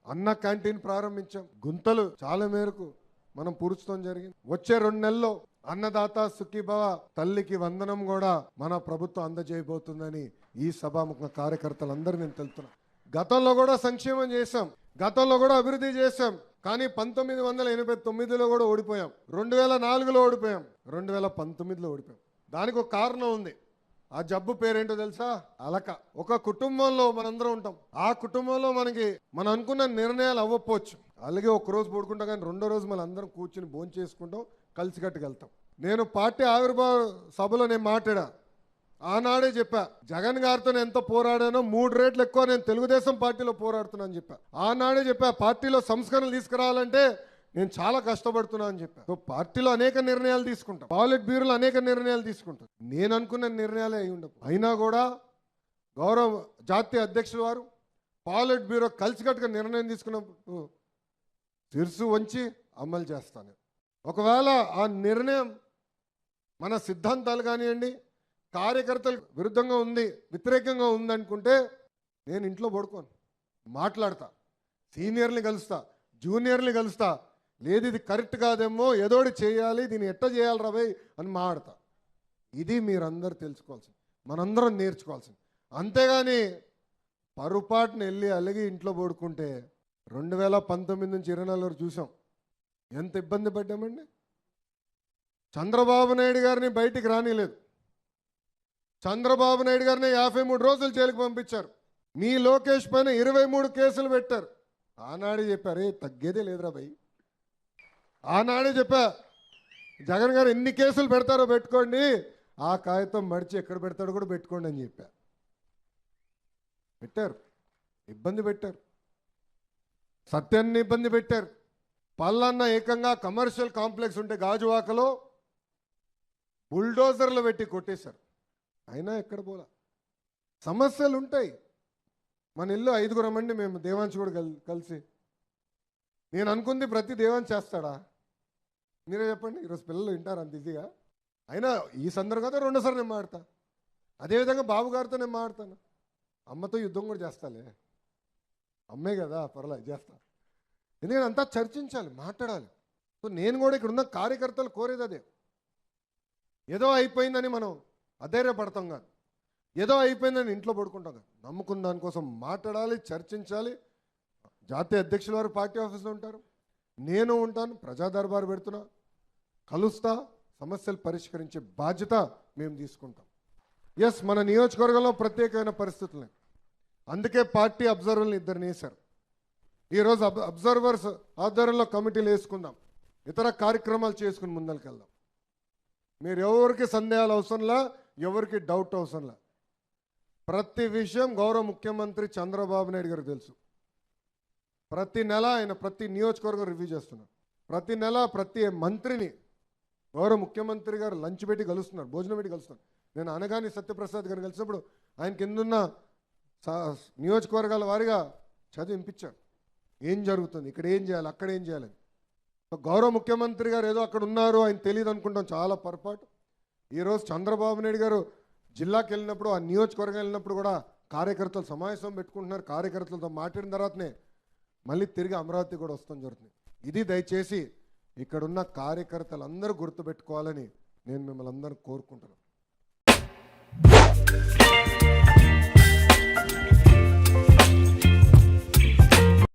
అన్న క్యాంటీన్ ప్రారంభించాం. గుంతలు చాలా మేరకు మనం పూర్చడం జరిగింది. వచ్చే 2 నెలల్లో అన్నదాత సుఖీభవ తల్లికి వందనం కూడా మన ప్రభుత్వం అందజేయబోతుందని ఈ సభాముఖ కార్యకర్తలందరూ నేను తెలుపుతున్నా. గతంలో కూడా సంక్షేమం చేశాం, గతంలో కూడా అభివృద్ధి చేశాం. కానీ 1989లో కూడా ఓడిపోయాం, 2004లో ఓడిపోయాం, 2019లో ఓడిపోయాం. దానికి ఒక కారణం ఉంది. ఆ జబ్బు పేరేంటో తెలుసా? అలక. ఒక కుటుంబంలో మనందరం ఉంటాం. ఆ కుటుంబంలో మనం అనుకున్న నిర్ణయాలు అవ్వకపోవచ్చు. అలాగే ఒక రోజు పడుకుంటాం, కానీ 2వ రోజు మనం అందరం కూర్చుని భోజనం చేసుకుంటాం, కలిసికట్టుకెళ్తాం. నేను పార్టీ ఆవిర్భావ సభలో నేను మాట్లాడా. ఆనాడే చెప్పా, జగన్ గారితో నేను ఎంత పోరాడానో 3 రెట్లు ఎక్కువ నేను తెలుగుదేశం పార్టీలో పోరాడుతున్నా అని చెప్పా. ఆనాడే చెప్పా, పార్టీలో సంస్కరణలు తీసుకురావాలంటే నేను చాలా కష్టపడుతున్నా అని చెప్పా. పార్టీలో అనేక నిర్ణయాలు తీసుకుంటాం, పాలిట్ బ్యూరోలో అనేక నిర్ణయాలు తీసుకుంటాం. నేను అనుకున్న నిర్ణయాలే అయి ఉండవు. అయినా కూడా గౌరవ జాతీయ అధ్యక్షుల వారు పాలిట్ బ్యూరో కలిసికట్టుగా నిర్ణయం తీసుకున్నప్పుడు శిరసు వంచి అమలు చేస్తాను. ఒకవేళ ఆ నిర్ణయం మన సిద్ధాంతాలు కానివ్వండి, కార్యకర్తలకు విరుద్ధంగా ఉంది, వ్యతిరేకంగా ఉందనుకుంటే నేను ఇంట్లో పడుకోను, మాట్లాడతా, సీనియర్ని కలుస్తా, జూనియర్ని కలుస్తా. లేదు ఇది కరెక్ట్ కాదేమో, ఏదోటి చేయాలి, దీన్ని ఎట్ట చేయాలి రాబోయ్ అని మాట్లాడతా. ఇది మీరందరూ తెలుసుకోవాల్సింది, మనందరం నేర్చుకోవాల్సింది. అంతేగాని పొరపాటున వెళ్ళి అలాగే ఇంట్లో పడుకుంటే 2019 నుంచి 24 వరకు చూసాం ఎంత ఇబ్బంది పడ్డామండి. చంద్రబాబు నాయుడు గారిని బయటికి రానిలేదు. చంద్రబాబు నాయుడు గారిని 53 రోజులు జైలుకి పంపించారు. మీ లోకేష్ పైన 23 కేసులు పెట్టారు. ఆనాడే చెప్పారే తగ్గేదే లేదురా భయ్. ఆనాడే చెప్పా, జగన్ గారు ఎన్ని కేసులు పెడతారో పెట్టుకోండి, ఆ కాగితం మడిచి ఎక్కడ పెడతాడో కూడా పెట్టుకోండి అని చెప్పా. పెట్టారు, ఇబ్బంది పెట్టారు, సత్యాన్ని ఇబ్బంది పెట్టారు. పల్లన్న ఏకంగా కమర్షియల్ కాంప్లెక్స్ ఉంటే గాజువాకలో బుల్డోజర్లు పెట్టి కొట్టేశారు. అయినా ఎక్కడ పోలా. సమస్యలు ఉంటాయి. మన ఇల్లు 5గురం అండి మేము, దేవాంశ్ కూడా కలిసి. నేను అనుకుంది ప్రతి దేవాంశ్ చేస్తాడా? మీరే చెప్పండి. ఈరోజు పిల్లలు వింటారు అంత ఈజీగా. అయినా ఈ సందర్భంగా 2సార్లు నేను మాడతా. అదేవిధంగా బాబు గారితో నేను మాడతాను. అమ్మతో యుద్ధం కూడా చేస్తాలే, అమ్మే కదా, పర్లేదు చేస్తా. ఎందుకంటే అంతా చర్చించాలి, మాట్లాడాలి. సో నేను కూడా ఇక్కడ ఉన్న కార్యకర్తలు కోరేది అదే. ఏదో అయిపోయిందని మనం అధైర్యపడతాం కాదు, ఏదో అయిపోయిందని ఇంట్లో పడుకుంటాం కాదు. నమ్ముకున్న దానికోసం మాట్లాడాలి, చర్చించాలి. జాతీయ అధ్యక్షుల వారు పార్టీ ఆఫీస్లో ఉంటారు, నేను ఉంటాను, ప్రజా దర్బారు పెడుతున్నా, కలుస్తా, సమస్యలు పరిష్కరించే బాధ్యత మేము తీసుకుంటాం. ఎస్, మన నియోజకవర్గంలో ప్రత్యేకమైన పరిస్థితులు, అందుకే పార్టీ అబ్జర్వర్ని 2 వేశారు. ఈరోజు అబ్జర్వర్స్ ఆధ్వర్యంలో కమిటీలు వేసుకుందాం, ఇతర కార్యక్రమాలు చేసుకుని ముందరికెళ్దాం. మీరు ఎవరికి సందేహాలు అవసరంలా, ఎవరికి డౌట్ అవసరంలా. ప్రతి విషయం గౌరవ ముఖ్యమంత్రి చంద్రబాబు నాయుడు గారికి తెలుసు. ప్రతి నెల ఆయన ప్రతి నియోజకవర్గం రివ్యూ చేస్తున్నారు. ప్రతి నెల ప్రతి మంత్రిని గౌరవ ముఖ్యమంత్రి గారు లంచ్ పెట్టి కలుస్తున్నారు, భోజనం పెట్టి కలుస్తున్నారు. నేను అనగాని సత్యప్రసాద్ గారిని కలిసినప్పుడు ఆయన కిందున్న నియోజకవర్గాల వారిగా చదివింపించారు. ఏం జరుగుతుంది, ఇక్కడ ఏం చేయాలి, అక్కడ ఏం చేయాలని. గౌరవ ముఖ్యమంత్రి గారు ఏదో అక్కడ ఉన్నారు, ఆయన తెలియదు అనుకుంటాం, చాలా పొరపాటు. ఈరోజు చంద్రబాబు నాయుడు గారు జిల్లాకి వెళ్ళినప్పుడు, ఆ నియోజకవర్గం వెళ్ళినప్పుడు కూడా కార్యకర్తలు సమావేశం పెట్టుకుంటున్నారు. కార్యకర్తలతో మాట్లాడిన తర్వాతనే మళ్ళీ తిరిగి అమరావతి కూడా వస్తాం జరుగుతుంది. ఇది దయచేసి ఇక్కడున్న కార్యకర్తలందరూ గుర్తుపెట్టుకోవాలని నేను మిమ్మల్ని అందరూ కోరుకుంటున్నాను.